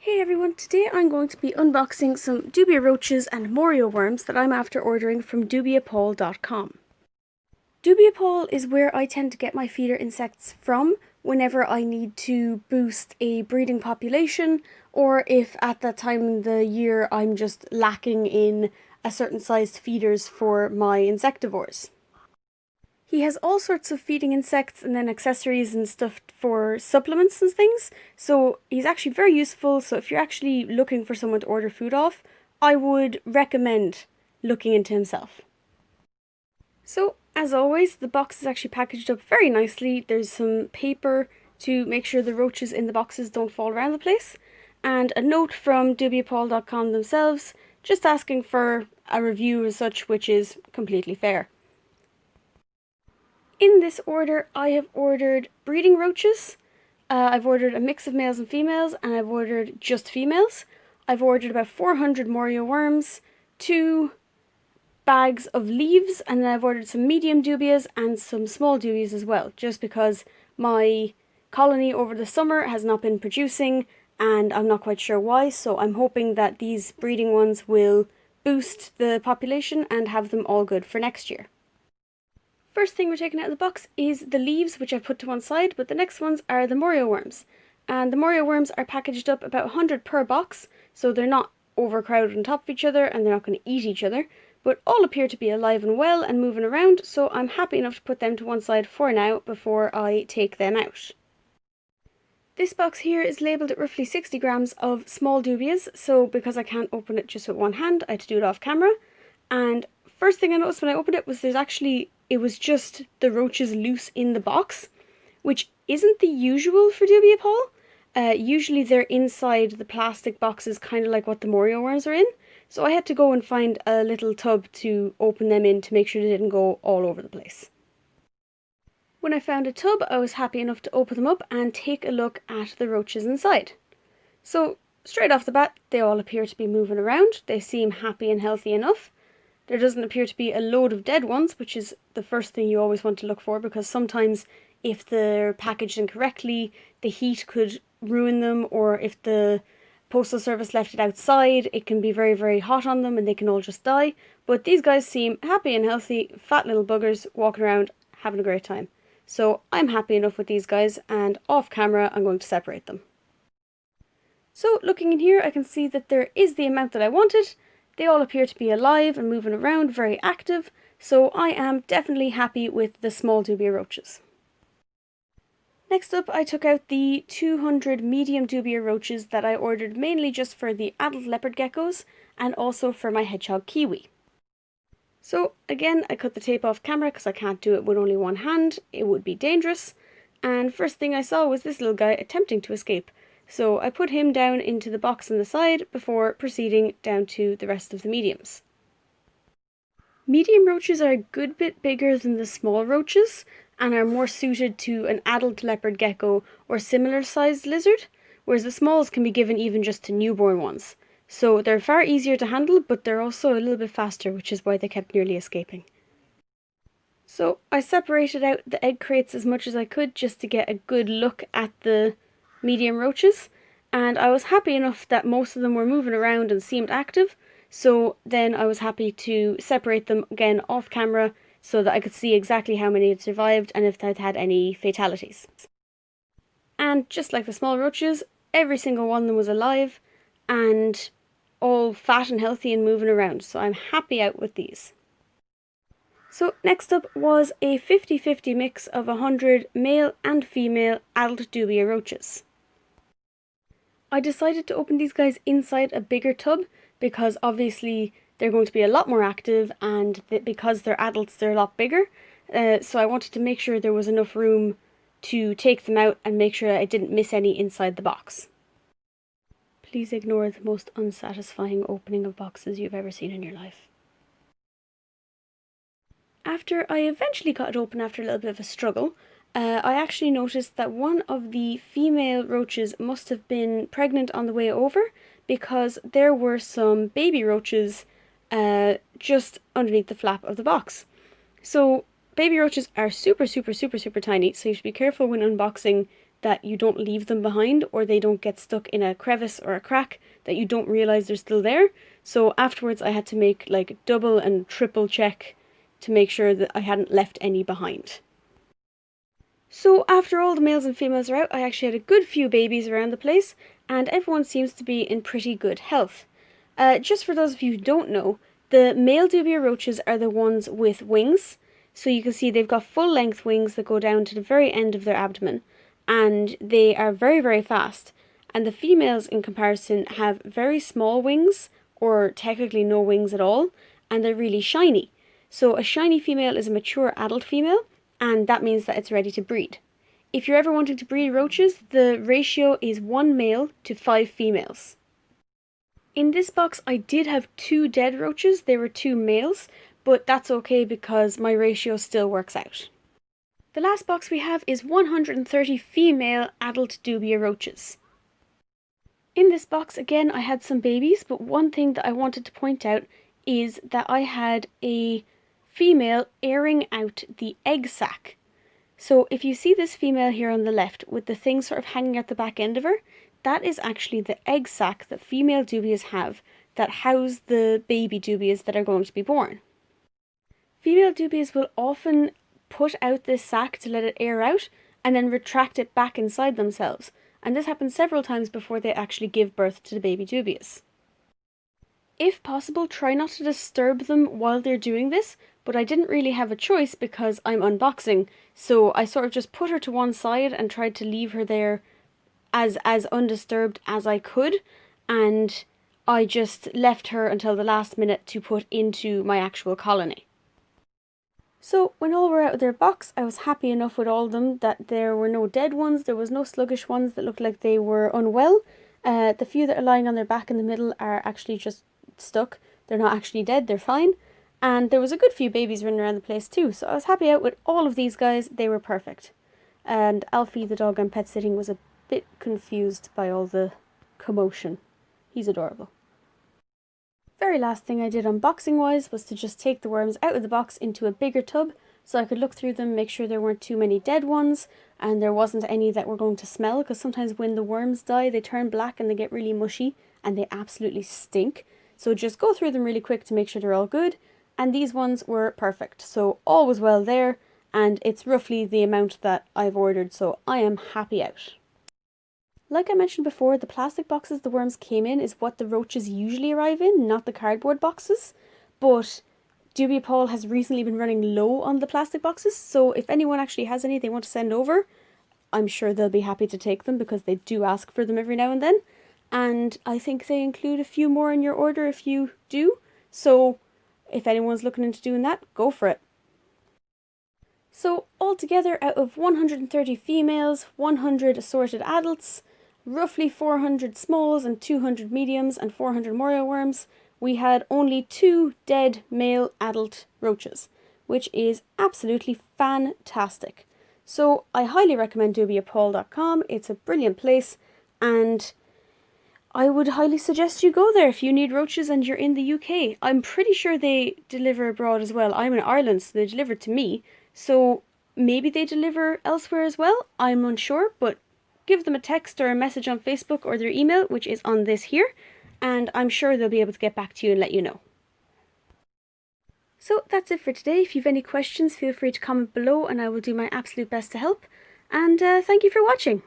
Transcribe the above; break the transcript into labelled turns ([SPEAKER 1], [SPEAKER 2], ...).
[SPEAKER 1] Hey everyone, today I'm going to be unboxing some Dubia roaches and Morio worms that I'm after ordering from dubiapaul.com. Dubia Paul is where I tend to get my feeder insects from whenever I need to boost a breeding population, or if at that time in the year I'm just lacking in a certain sized feeders for my insectivores. He has all sorts of feeding insects and then accessories and stuff for supplements and things, so he's actually very useful. So if you're actually looking for someone to order food off, I would recommend looking into himself. So as always, the box is actually packaged up very nicely. There's some paper to make sure the roaches in the boxes don't fall around the place, and a note from dubiapaul.com themselves just asking for a review as such, which is completely fair. In this order, I have ordered breeding roaches. I've ordered a mix of males and females, and I've ordered just females. I've ordered about 400 Morio worms, 2 bags of leaves, and then I've ordered some medium dubias and some small dubias as well, just because my colony over the summer has not been producing, and I'm not quite sure why, so I'm hoping that these breeding ones will boost the population and have them all good for next year. First thing we're taking out of the box is the leaves, which I've put to one side, but the next ones are the Morio worms. And the Morio worms are packaged up about 100 per box, so they're not overcrowded on top of each other and they're not going to eat each other, but all appear to be alive and well and moving around, so I'm happy enough to put them to one side for now before I take them out. This box here is labelled at roughly 60 grams of small dubias, so because I can't open it just with one hand, I had to do it off camera. And first thing I noticed when I opened it was it was just the roaches loose in the box, which isn't the usual for Dubia Paul. Usually they're inside the plastic boxes, kind of like what the Morio worms are in. So I had to go and find a little tub to open them in to make sure they didn't go all over the place. When I found a tub, I was happy enough to open them up and take a look at the roaches inside. So straight off the bat, they all appear to be moving around. They seem happy and healthy enough. There doesn't appear to be a load of dead ones, which is the first thing you always want to look for, because sometimes if they're packaged incorrectly, the heat could ruin them, or if the postal service left it outside, it can be very, very hot on them and they can all just die. But these guys seem happy and healthy, fat little buggers walking around having a great time. So I'm happy enough with these guys, and off camera I'm going to separate them. So looking in here, I can see that there is the amount that I wanted. They all appear to be alive and moving around, very active, so I am definitely happy with the small dubia roaches. Next up, I took out the 200 medium dubia roaches that I ordered mainly just for the adult leopard geckos and also for my hedgehog kiwi. So again, I cut the tape off camera because I can't do it with only one hand, it would be dangerous, and first thing I saw was this little guy attempting to escape. So I put him down into the box on the side before proceeding down to the rest of the mediums. Medium roaches are a good bit bigger than the small roaches and are more suited to an adult leopard gecko or similar sized lizard, whereas the smalls can be given even just to newborn ones. So they're far easier to handle, but they're also a little bit faster, which is why they kept nearly escaping. So I separated out the egg crates as much as I could just to get a good look at the medium roaches, and I was happy enough that most of them were moving around and seemed active, so then I was happy to separate them again off camera so that I could see exactly how many had survived and if they'd had any fatalities. And just like the small roaches, every single one of them was alive and all fat and healthy and moving around, so I'm happy out with these. So next up was a 50-50 mix of 100 male and female adult dubia roaches. I decided to open these guys inside a bigger tub because obviously they're going to be a lot more active, and because they're adults they're a lot bigger, so I wanted to make sure there was enough room to take them out and make sure I didn't miss any inside the box. Please ignore the most unsatisfying opening of boxes you've ever seen in your life. After I eventually got it open after a little bit of a struggle, I actually noticed that one of the female roaches must have been pregnant on the way over, because there were some baby roaches just underneath the flap of the box. So baby roaches are super tiny, so you should be careful when unboxing that you don't leave them behind, or they don't get stuck in a crevice or a crack that you don't realize they're still there. So afterwards I had to make like double and triple check to make sure that I hadn't left any behind. So after all the males and females are out, I actually had a good few babies around the place, and everyone seems to be in pretty good health. Just for those of you who don't know, the male dubia roaches are the ones with wings. So you can see they've got full length wings that go down to the very end of their abdomen, and they are very, very fast. And the females, in comparison, have very small wings, or technically no wings at all, and they're really shiny. So a shiny female is a mature adult female, and that means that it's ready to breed. If you're ever wanting to breed roaches, the ratio is 1 male to 5 females. In this box I did have 2 dead roaches, they were 2 males, but that's okay because my ratio still works out. The last box we have is 130 female adult dubia roaches. In this box again I had some babies, but one thing that I wanted to point out is that I had a female airing out the egg sac. So if you see this female here on the left with the thing sort of hanging at the back end of her, that is actually the egg sac that female dubias have that house the baby dubias that are going to be born. Female dubias will often put out this sac to let it air out and then retract it back inside themselves, and this happens several times before they actually give birth to the baby dubias. If possible, try not to disturb them while they're doing this, but I didn't really have a choice because I'm unboxing, so I sort of just put her to one side and tried to leave her there as undisturbed as I could, and I just left her until the last minute to put into my actual colony. So when all were out of their box, I was happy enough with all of them that there were no dead ones, there was no sluggish ones that looked like they were unwell. The few that are lying on their back in the middle are actually just stuck. They're not actually dead, they're fine. And there was a good few babies running around the place too, so I was happy out with all of these guys, they were perfect. And Alfie, the dog I'm pet sitting, was a bit confused by all the commotion. He's adorable. Very last thing I did unboxing wise was to just take the worms out of the box into a bigger tub so I could look through them, make sure there weren't too many dead ones and there wasn't any that were going to smell, because sometimes when the worms die they turn black and they get really mushy and they absolutely stink. So just go through them really quick to make sure they're all good, and these ones were perfect, so all was well there, and it's roughly the amount that I've ordered, so I am happy out. Like I mentioned before, the plastic boxes the worms came in is what the roaches usually arrive in, not the cardboard boxes. But Dubia Paul has recently been running low on the plastic boxes, so if anyone actually has any they want to send over, I'm sure they'll be happy to take them because they do ask for them every now and then. And I think they include a few more in your order if you do, so if anyone's looking into doing that, go for it. So altogether, out of 130 females, 100 assorted adults, roughly 400 smalls and 200 mediums and 400 morio worms, we had only 2 dead male adult roaches, which is absolutely fantastic. So I highly recommend dubiapaul.com, it's a brilliant place, and I would highly suggest you go there if you need roaches and you're in the UK. I'm pretty sure they deliver abroad as well. I'm in Ireland, so they deliver to me, so maybe they deliver elsewhere as well, I'm unsure, but give them a text or a message on Facebook or their email, which is on this here, and I'm sure they'll be able to get back to you and let you know. So that's it for today. If you've any questions, feel free to comment below and I will do my absolute best to help. And thank you for watching.